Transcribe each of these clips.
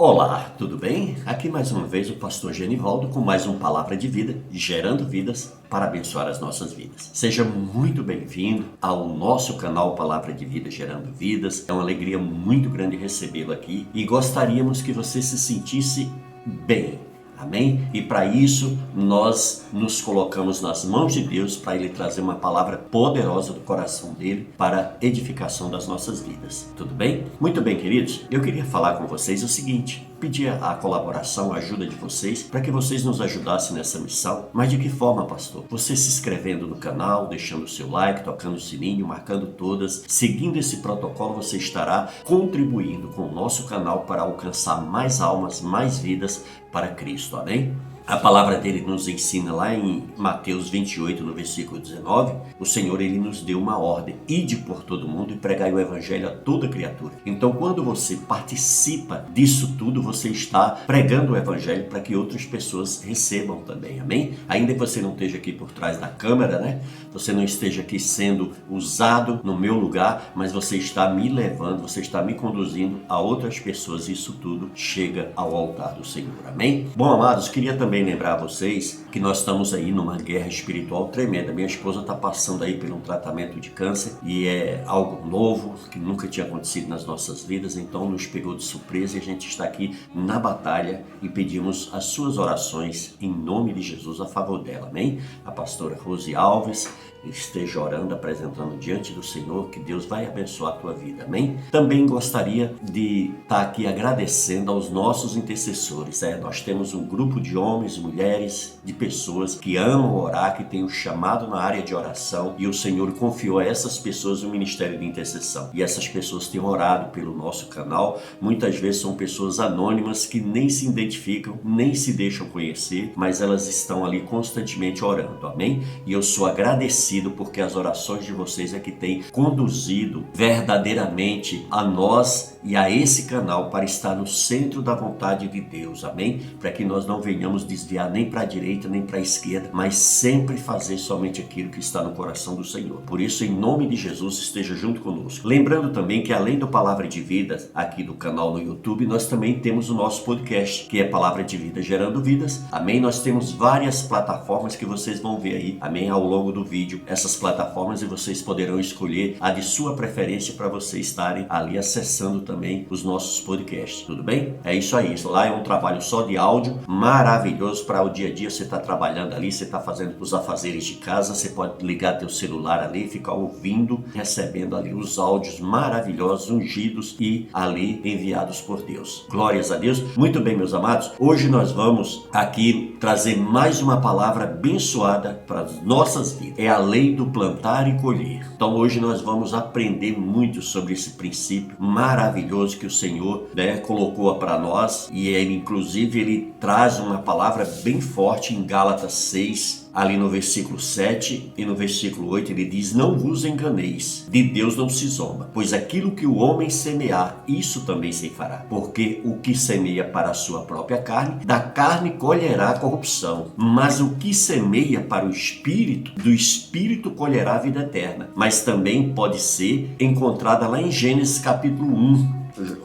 Olá, tudo bem? Aqui mais uma vez o pastor Genivaldo com mais uma palavra de vida, gerando vidas para abençoar as nossas vidas. Seja muito bem-vindo ao nosso canal Palavra de Vida Gerando Vidas. É uma alegria muito grande recebê-lo aqui e gostaríamos que você se sentisse bem. Amém? E para isso nós nos colocamos nas mãos de Deus para Ele trazer uma palavra poderosa do coração dele para a edificação das nossas vidas. Tudo bem? Muito bem, queridos. Eu queria falar com vocês o seguinte, pedir a colaboração, a ajuda de vocês para que vocês nos ajudassem nessa missão. Mas de que forma, pastor? Você se inscrevendo no canal, deixando o seu like, tocando o sininho, marcando todas. Seguindo esse protocolo, você estará contribuindo com o nosso canal para alcançar mais almas, mais vidas para Cristo, amém? A palavra dele nos ensina lá em Mateus 28, no versículo 19, o Senhor ele nos deu uma ordem, ide por todo mundo e pregai o evangelho a toda criatura. Então quando você participa disso tudo, você está pregando o evangelho para que outras pessoas recebam também, amém? Ainda que você não esteja aqui por trás da câmera, né? Você não esteja aqui sendo usado no meu lugar, mas você está me levando, você está me conduzindo a outras pessoas e isso tudo chega ao altar do Senhor, amém? Bom, amados, queria também lembrar a vocês que nós estamos aí numa guerra espiritual tremenda. Minha esposa está passando aí por um tratamento de câncer e é algo novo que nunca tinha acontecido nas nossas vidas, então nos pegou de surpresa e a gente está aqui na batalha e pedimos as suas orações em nome de Jesus a favor dela, amém? A pastora Rose Alves esteja orando, apresentando diante do Senhor, que Deus vai abençoar a tua vida, amém? Também gostaria de estar aqui agradecendo aos nossos intercessores, nós temos um grupo de homens, mulheres, de pessoas que amam orar, que têm o chamado na área de oração e o Senhor confiou a essas pessoas o ministério de intercessão e essas pessoas têm orado pelo nosso canal, muitas vezes são pessoas anônimas que nem se identificam, nem se deixam conhecer, mas elas estão ali constantemente orando, amém? E eu sou agradecido porque as orações de vocês é que têm conduzido verdadeiramente a nós e a esse canal para estar no centro da vontade de Deus, amém? Para que nós não venhamos desviar nem para a direita nem para a esquerda, mas sempre fazer somente aquilo que está no coração do Senhor. Por isso, em nome de Jesus, esteja junto conosco. Lembrando também que além do Palavra de Vida aqui do canal no YouTube, nós também temos o nosso podcast, que é Palavra de Vida Gerando Vidas, amém? Nós temos várias plataformas que vocês vão ver aí, amém? Ao longo do vídeo, essas plataformas e vocês poderão escolher a de sua preferência para vocês estarem ali acessando também os nossos podcasts, tudo bem? É isso aí, isso lá é um trabalho só de áudio, maravilhoso para o dia a dia, você está trabalhando ali, você está fazendo os afazeres de casa, você pode ligar teu celular ali e ficar ouvindo, recebendo ali os áudios maravilhosos, ungidos e ali enviados por Deus. Glórias a Deus. Muito bem, meus amados, hoje nós vamos aqui trazer mais uma palavra abençoada para as nossas vidas. É a lei do plantar e colher. Então hoje nós vamos aprender muito sobre esse princípio maravilhoso que o Senhor colocou para nós e ele inclusive ele traz uma palavra bem forte em Gálatas 6, ali no versículo 7 e no versículo 8 ele diz: não vos enganeis, de Deus não se zomba, pois aquilo que o homem semear, isso também se fará. Porque o que semeia para a sua própria carne, da carne colherá a corrupção. Mas o que semeia para o Espírito, do Espírito colherá a vida eterna. Mas também pode ser encontrada lá em Gênesis capítulo 1.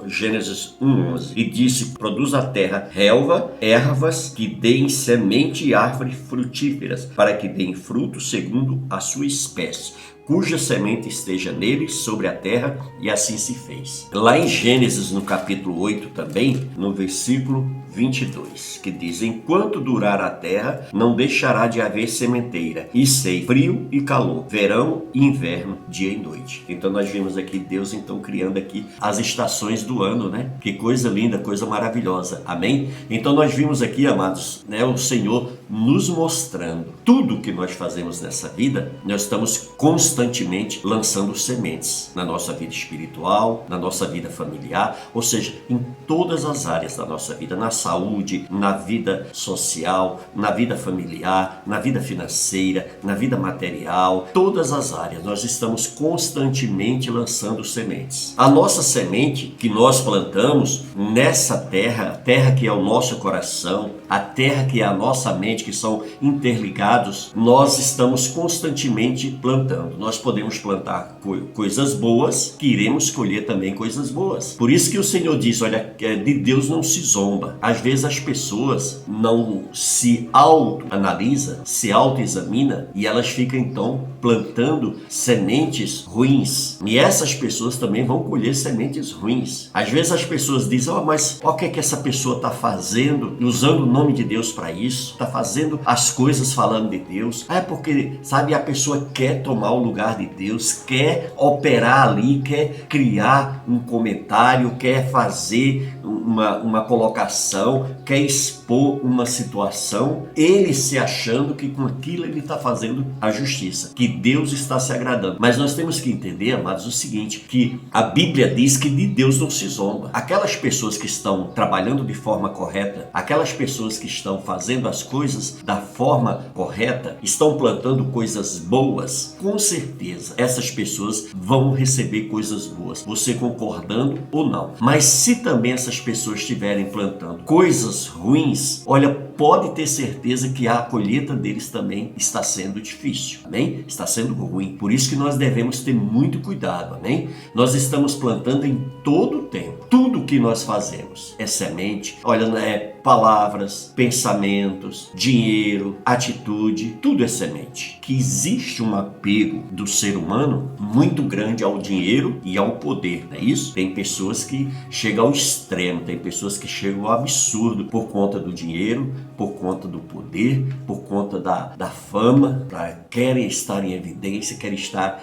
Gênesis 1:11 e disse: produz a terra relva, ervas que deem semente e árvores frutíferas, para que deem fruto segundo a sua espécie, cuja semente esteja nele sobre a terra, e assim se fez. Lá em Gênesis no capítulo 8 também, no versículo 22, que diz: enquanto durar a terra, não deixará de haver sementeira, e sei frio e calor, verão e inverno, dia e noite. Então nós vimos aqui Deus então criando aqui as estações do ano, né? Que coisa linda, coisa maravilhosa, amém? Então nós vimos aqui, amados, o Senhor nos mostrando tudo que nós fazemos nessa vida, nós estamos constantemente lançando sementes na nossa vida espiritual, na nossa vida familiar, ou seja, em todas as áreas da nossa vida, na saúde, na vida social, na vida familiar, na vida financeira, na vida material, todas as áreas. Nós estamos constantemente lançando sementes. A nossa semente que nós plantamos nessa terra, a terra que é o nosso coração, a terra que é a nossa mente, que são interligados, nós estamos constantemente plantando. Nós podemos plantar coisas boas, que iremos colher também coisas boas. Por isso que o Senhor diz, olha, de Deus não se zomba. Às vezes as pessoas não se autoanalisam, se autoexaminam e elas ficam então plantando sementes ruins. E essas pessoas também vão colher sementes ruins. Às vezes as pessoas dizem, mas o que é que essa pessoa está fazendo? Usando o nome de Deus para isso, está fazendo as coisas falando de Deus. É porque, sabe, a pessoa quer tomar o lugar de Deus, quer operar ali, quer criar um comentário, quer fazer uma colocação, quer expor uma situação, ele se achando que com aquilo ele está fazendo a justiça, que Deus está se agradando. Mas nós temos que entender, amados, o seguinte, que a Bíblia diz que de Deus não se zomba. Aquelas pessoas que estão trabalhando de forma correta, aquelas pessoas que estão fazendo as coisas da forma correta, estão plantando coisas boas, com certeza essas pessoas vão receber coisas boas, você concordando ou não. Mas se também essas pessoas estiverem plantando coisas ruins, olha, pode ter certeza que a colheita deles também está sendo difícil, amém? Está sendo ruim. Por isso que nós devemos ter muito cuidado, amém? Nós estamos plantando em todo o tempo. Tudo que nós fazemos é semente. Olha, palavras, pensamentos, dinheiro, atitude, tudo é semente. Que existe um apego do ser humano muito grande ao dinheiro e ao poder, não é isso? Tem pessoas que chegam ao extremo, tem pessoas que chegam ao absurdo por conta do dinheiro, por conta do poder, por conta da fama, querem estar em evidência, querem estar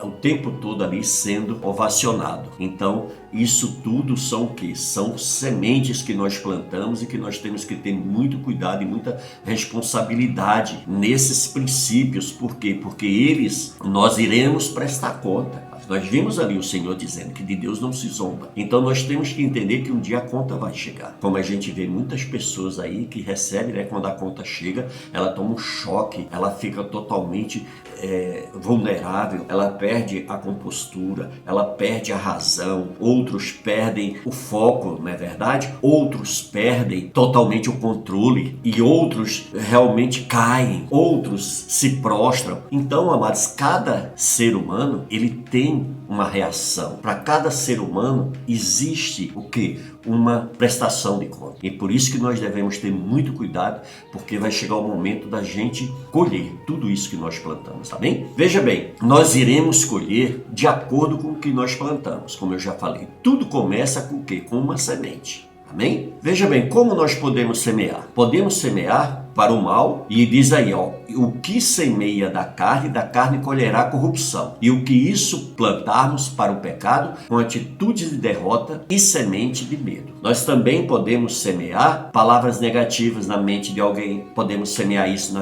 o tempo todo ali sendo ovacionado. Então, isso tudo são o quê? São sementes que nós plantamos e que nós temos que ter muito cuidado e muita responsabilidade nesses princípios. Por quê? Porque nós iremos prestar conta. Nós vimos ali o Senhor dizendo que de Deus não se zomba. Então nós temos que entender que um dia a conta vai chegar. Como a gente vê muitas pessoas aí que recebem, quando a conta chega, ela toma um choque, ela fica totalmente vulnerável, ela perde a compostura, ela perde a razão, outros perdem o foco, não é verdade? Outros perdem totalmente o controle e outros realmente caem, outros se prostram. Então, amados, cada ser humano, ele tem uma reação. Para cada ser humano existe o quê? Uma prestação de conta. E por isso que nós devemos ter muito cuidado, porque vai chegar o momento da gente colher tudo isso que nós plantamos, tá bem? Veja bem, nós iremos colher de acordo com o que nós plantamos, como eu já falei. Tudo começa com o quê? Com uma semente. Amém? Veja bem, como nós podemos semear? Podemos semear para o mal, e diz aí, o que semeia da carne colherá corrupção. E o que isso plantarmos para o pecado, com atitude de derrota e semente de medo. Nós também podemos semear palavras negativas na mente de alguém, podemos semear isso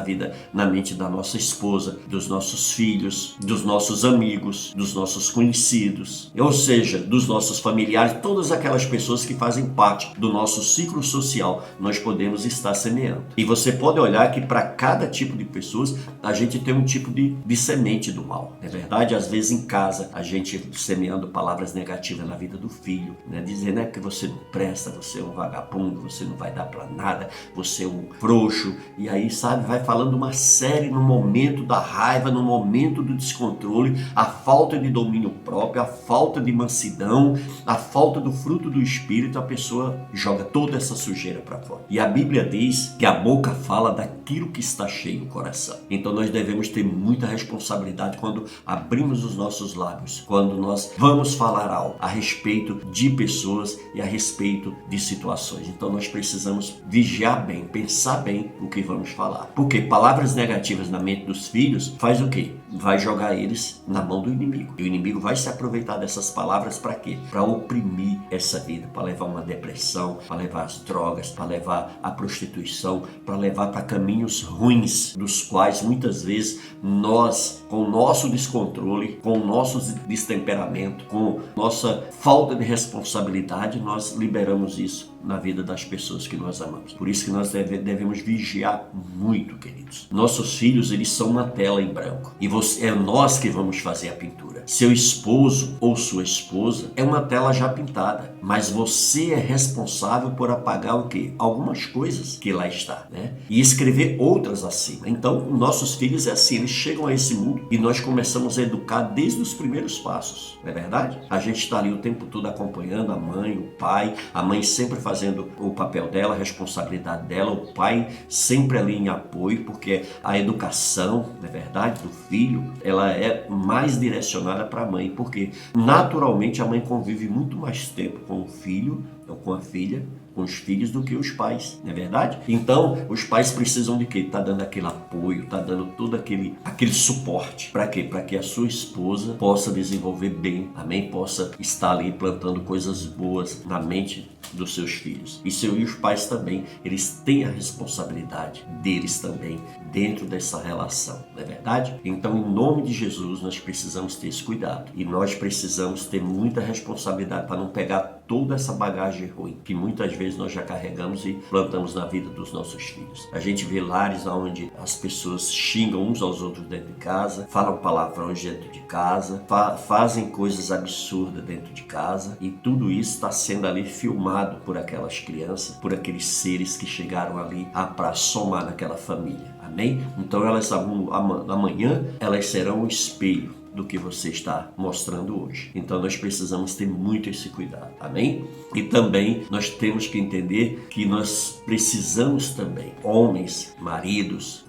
na mente da nossa esposa, dos nossos filhos, dos nossos amigos, dos nossos conhecidos, ou seja, dos nossos familiares, todas aquelas pessoas que fazem parte do nosso ciclo social, nós podemos estar semeando. E você pode olhar que para cada tipo de pessoas a gente tem um tipo de semente do mal. É verdade? Às vezes em casa a gente semeando palavras negativas na vida do filho, né? Dizendo que você não presta, você é um vagabundo, você não vai dar para nada, você é um frouxo. E aí, sabe, vai falando uma série no momento da raiva, no momento do descontrole, a falta de domínio próprio, a falta de mansidão, a falta do fruto do Espírito, a pessoa joga toda essa sujeira para fora. E a Bíblia diz que a boca fala daquilo que está cheio o coração. Então nós devemos ter muita responsabilidade quando abrimos os nossos lábios, quando nós vamos falar algo a respeito de pessoas e a respeito de situações. Então nós precisamos vigiar bem, pensar bem o que vamos falar. Porque palavras negativas na mente dos filhos faz o quê? vai jogar eles na mão do inimigo. E o inimigo vai se aproveitar dessas palavras para quê? Para oprimir essa vida, para levar uma depressão, para levar as drogas, para levar a prostituição, para levar para caminhos ruins, dos quais muitas vezes nós, com o nosso descontrole, com o nosso destemperamento, com nossa falta de responsabilidade, nós liberamos isso na vida das pessoas que nós amamos. Por isso que nós devemos vigiar muito, queridos. Nossos filhos, eles são uma tela em branco. E é nós que vamos fazer a pintura. Seu esposo ou sua esposa é uma tela já pintada. Mas você é responsável por apagar o quê? Algumas coisas que lá está, né? E escrever outras acima. Então, nossos filhos é assim, eles chegam a esse mundo e nós começamos a educar desde os primeiros passos. Não é verdade? A gente está ali o tempo todo acompanhando a mãe, o pai, a mãe sempre fazendo o papel dela, a responsabilidade dela, o pai sempre ali em apoio, porque a educação, não é verdade, do filho, ela é mais direcionada para a mãe, porque naturalmente a mãe convive muito mais tempo com o filho ou com a filha, com os filhos, do que os pais, não é verdade? Então, os pais precisam de quê? Tá dando aquele apoio, tá dando todo aquele suporte. Para quê? Para que a sua esposa possa desenvolver bem, amém? Possa estar ali plantando coisas boas na mente dos seus filhos. E os pais também, eles têm a responsabilidade deles também dentro dessa relação, não é verdade? Então, em nome de Jesus, nós precisamos ter esse cuidado. E nós precisamos ter muita responsabilidade para não pegar toda essa bagagem ruim que muitas vezes nós já carregamos e plantamos na vida dos nossos filhos. A gente vê lares onde as pessoas xingam uns aos outros dentro de casa, falam palavrões dentro de casa, fazem coisas absurdas dentro de casa, e tudo isso está sendo ali filmado por aquelas crianças, por aqueles seres que chegaram ali para somar naquela família. Amém? Então elas amanhã elas serão um espelho do que você está mostrando hoje. Então nós precisamos ter muito esse cuidado, amém? E também nós temos que entender que nós precisamos também, homens, maridos,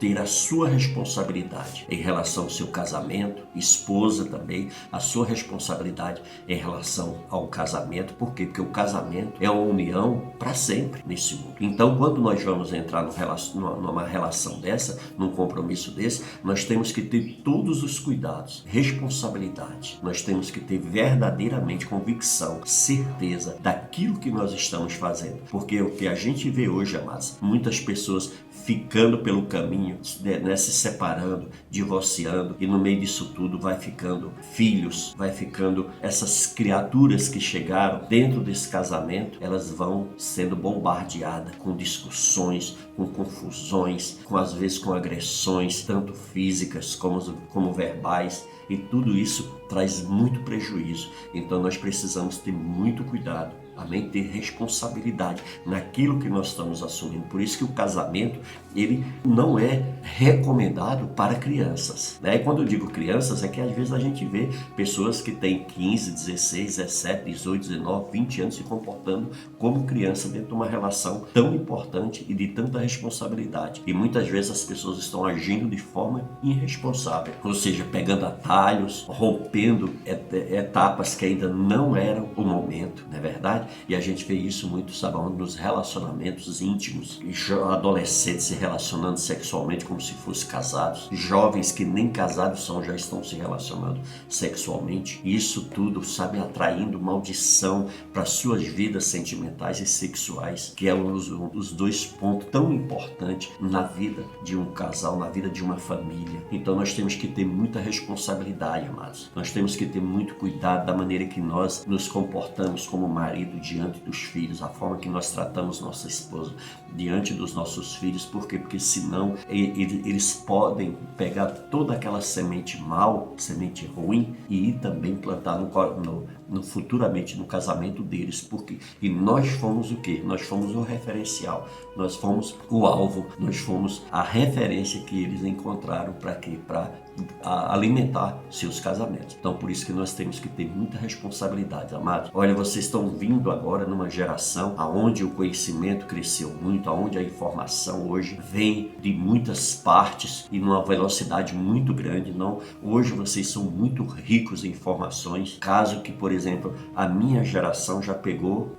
ter a sua responsabilidade em relação ao seu casamento, esposa também, a sua responsabilidade em relação ao casamento. Por quê? Porque o casamento é uma união para sempre nesse mundo. Então quando nós vamos entrar numa relação dessa, num compromisso desse, nós temos que ter todos os cuidados, responsabilidade. Nós temos que ter verdadeiramente convicção, certeza daquilo que nós estamos fazendo. Porque o que a gente vê hoje, amados, muitas pessoas ficando pelo caminho, né, se separando, divorciando, e no meio disso tudo vai ficando filhos, vai ficando essas criaturas que chegaram dentro desse casamento, elas vão sendo bombardeadas com discussões, com confusões, às vezes com agressões, tanto físicas como verbais, e tudo isso traz muito prejuízo. Então nós precisamos ter muito cuidado, amém? Ter responsabilidade naquilo que nós estamos assumindo. Por isso que o casamento, ele não é recomendado para crianças, né? E quando eu digo crianças, é que às vezes a gente vê pessoas que têm 15, 16, 17, 18, 19, 20 anos se comportando como criança dentro de uma relação tão importante e de tanta responsabilidade. E muitas vezes as pessoas estão agindo de forma irresponsável, ou seja, pegando atalhos, rompendo etapas que ainda não eram o momento, não é verdade? E a gente vê isso muito, sabe onde? Nos relacionamentos íntimos. Adolescentes se relacionando sexualmente como se fossem casados. Jovens que nem casados são, já estão se relacionando sexualmente. Isso tudo, sabe, atraindo maldição para suas vidas sentimentais e sexuais, que é os dois pontos tão importantes na vida de um casal, na vida de uma família. Então nós temos que ter muita responsabilidade, amados. Nós temos que ter muito cuidado da maneira que nós nos comportamos como marido diante dos filhos, a forma que nós tratamos nossa esposa diante dos nossos filhos. Por quê? Porque senão eles podem pegar toda aquela semente mal, semente ruim, e ir também plantar futuramente no casamento deles. Porque e nós fomos o quê? Nós fomos o referencial, nós fomos o alvo, nós fomos a referência que eles encontraram para quê? Para alimentar seus casamentos. Então por isso que nós temos que ter muita responsabilidade, amados. Olha, vocês estão vindo agora numa geração onde o conhecimento cresceu muito, onde a informação hoje vem de muitas partes e numa velocidade muito grande. Não, hoje vocês são muito ricos em informações, caso que, por exemplo, a minha geração já pegou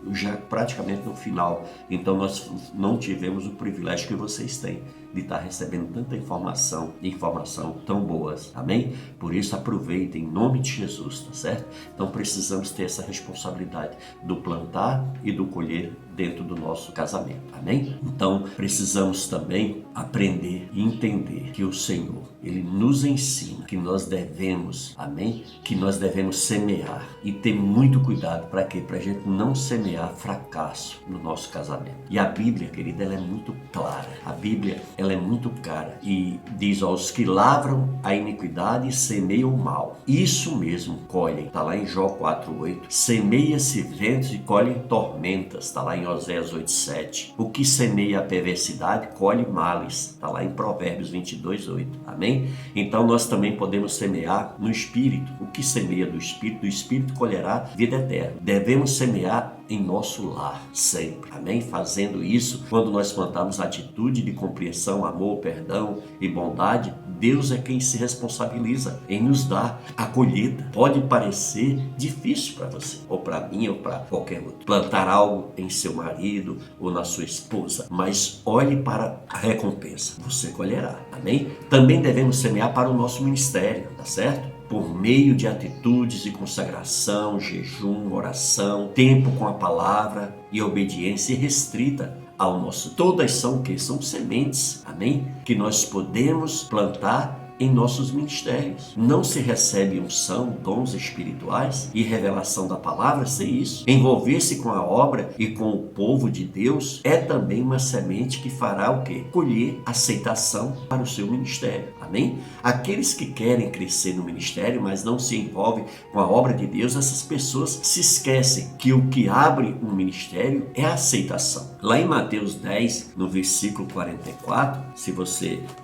praticamente no final. Então nós não tivemos o privilégio que vocês têm de estar recebendo tanta informação tão boas, amém? Por isso aproveitem em nome de Jesus, tá certo? Então precisamos ter essa responsabilidade do plantar e do colher dentro do nosso casamento, amém? Então precisamos também aprender e entender que o Senhor, Ele nos ensina que nós devemos, amém? Que nós devemos semear e ter muito cuidado para quê? Para a gente não semear fracasso no nosso casamento. E a Bíblia, querida, ela é muito clara. A Bíblia, ela é muito clara e diz aos que lavram a iniquidade e semeiam o mal. Isso mesmo colhem. Está lá em Jó 4:8. Semeia-se ventos e colhem tormentas. Está lá em Oséias 8:7. O que semeia a perversidade colhe males. Está lá em Provérbios 22:8. Amém? Então nós também podemos semear no Espírito. O que semeia do Espírito colherá vida eterna. Devemos semear em nosso lar, sempre, amém? Fazendo isso, quando nós plantarmos atitude de compreensão, amor, perdão e bondade, Deus é quem se responsabiliza em nos dar a colheita. Pode parecer difícil para você, ou para mim, ou para qualquer outro, plantar algo em seu marido ou na sua esposa, mas olhe para a recompensa, você colherá, amém? Também devemos semear para o nosso ministério, tá certo? Por meio de atitudes de consagração, jejum, oração, tempo com a palavra e obediência restrita ao nosso. Todas são o quê? São sementes, amém? Que nós podemos plantar em nossos ministérios. Não se recebe unção, dons espirituais e revelação da palavra sem isso. Envolver-se com a obra e com o povo de Deus é também uma semente que fará o quê? Colher aceitação para o seu ministério. Amém? Aqueles que querem crescer no ministério, mas não se envolvem com a obra de Deus, essas pessoas se esquecem que o que abre um ministério é a aceitação. Lá em Mateus 10, no versículo 44,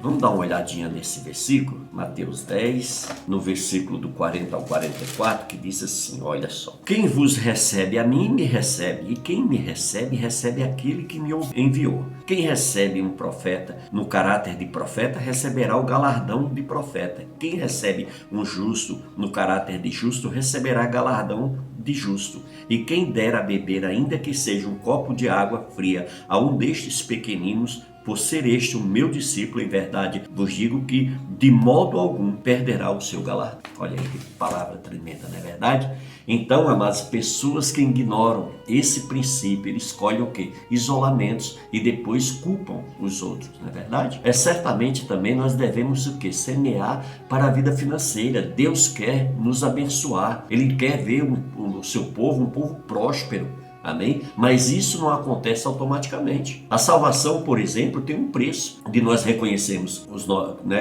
vamos dar uma olhadinha nesse versículo, Mateus 10, no versículo do 40 ao 44, que diz assim, olha só. Quem vos recebe a mim, me recebe, e quem me recebe, recebe aquele que me enviou. Quem recebe um profeta no caráter de profeta, receberá o galardão de profeta. Quem recebe um justo no caráter de justo, receberá galardão de justo. E quem der a beber, ainda que seja um copo de água fria, a um destes pequeninos, por ser este o meu discípulo, em verdade vos digo que de modo algum perderá o seu galardão. Olha aí que palavra tremenda, não é verdade? Então, amadas, pessoas que ignoram esse princípio, eles escolhem o quê? Isolamentos e depois culpam os outros, não é verdade? Certamente também nós devemos o quê? Semear para a vida financeira. Deus quer nos abençoar. Ele quer ver o seu povo, um povo próspero. Amém? Mas isso não acontece automaticamente. A salvação, por exemplo, tem um preço de nós reconhecermos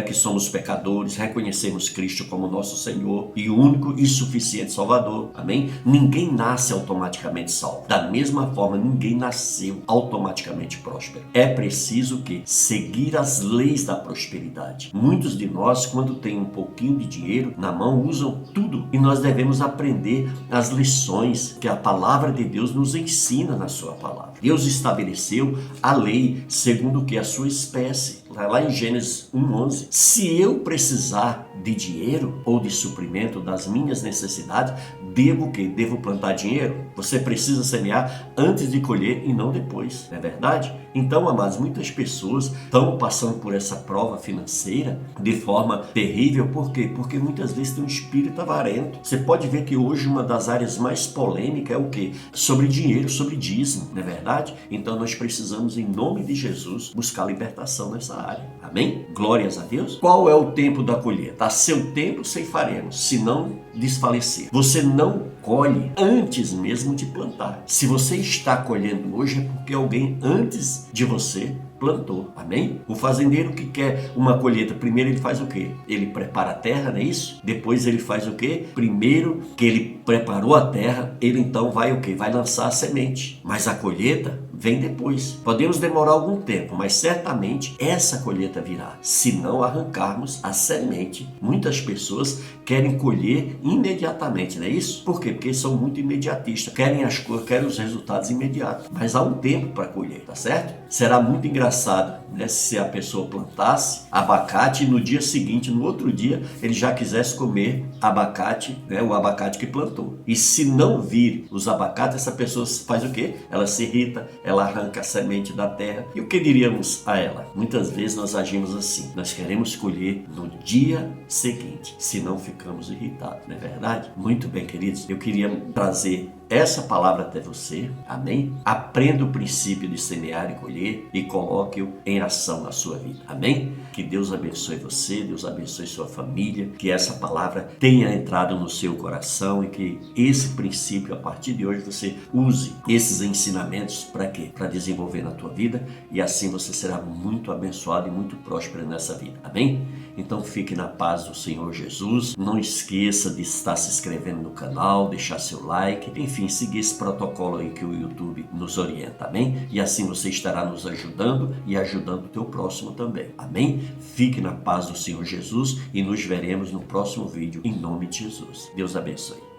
que somos pecadores, reconhecemos Cristo como nosso Senhor e único e suficiente Salvador. Amém? Ninguém nasce automaticamente salvo. Da mesma forma, ninguém nasceu automaticamente próspero. É preciso que seguir as leis da prosperidade. Muitos de nós, quando têm um pouquinho de dinheiro na mão, usam tudo. E nós devemos aprender as lições que a palavra de Deus nos ensina na sua palavra. Deus estabeleceu a lei segundo o que? A sua espécie. Lá em Gênesis 1:11. Se eu precisar de dinheiro ou de suprimento das minhas necessidades, devo o quê? Devo plantar dinheiro? Você precisa semear antes de colher e não depois, não é verdade? Então, amados, muitas pessoas estão passando por essa prova financeira de forma terrível. Por quê? Porque muitas vezes tem um espírito avarento. Você pode ver que hoje uma das áreas mais polêmicas é o quê? Sobre dinheiro, sobre dízimo, não é verdade? Então nós precisamos, em nome de Jesus, buscar libertação nessa área. Amém? Glórias a Deus. Qual é o tempo da colheita? A seu tempo ceifaremos, se não desfalecer. Você não colhe antes mesmo de plantar. Se você está colhendo hoje é porque alguém antes de você plantou, amém? O fazendeiro que quer uma colheita, primeiro ele faz o quê? Ele prepara a terra, não é isso? Depois ele faz o quê? Primeiro que ele preparou a terra, ele então vai o quê? Vai lançar a semente. Mas a colheita vem depois. Podemos demorar algum tempo, mas certamente essa colheita virá. Se não arrancarmos a semente. Muitas pessoas querem colher imediatamente, não é isso? Por quê? Porque são muito imediatistas. Querem as coisas, querem os resultados imediatos. Mas há um tempo para colher, tá certo? Será muito engraçado, né, se a pessoa plantasse abacate e no dia seguinte, no outro dia, ele já quisesse comer abacate, né, o abacate que plantou. E se não vir os abacates, essa pessoa faz o quê? Ela se irrita, ela arranca a semente da terra. E o que diríamos a ela? Muitas vezes nós agimos assim. Nós queremos colher no dia seguinte, senão ficamos irritados, não é verdade? Muito bem, queridos, eu queria trazer essa palavra até você, amém? Aprenda o princípio de semear e colher e coloque-o em ação na sua vida, amém? Que Deus abençoe você, Deus abençoe sua família, que essa palavra tenha entrado no seu coração e que esse princípio, a partir de hoje, você use esses ensinamentos para quê? Para desenvolver na tua vida e assim você será muito abençoado e muito próspero nessa vida, amém? Então fique na paz do Senhor Jesus, não esqueça de estar se inscrevendo no canal, deixar seu like, enfim, seguir esse protocolo aí que o YouTube nos orienta, amém? E assim você estará nos ajudando e ajudando o teu próximo também, amém? Fique na paz do Senhor Jesus e nos veremos no próximo vídeo, em nome de Jesus. Deus abençoe.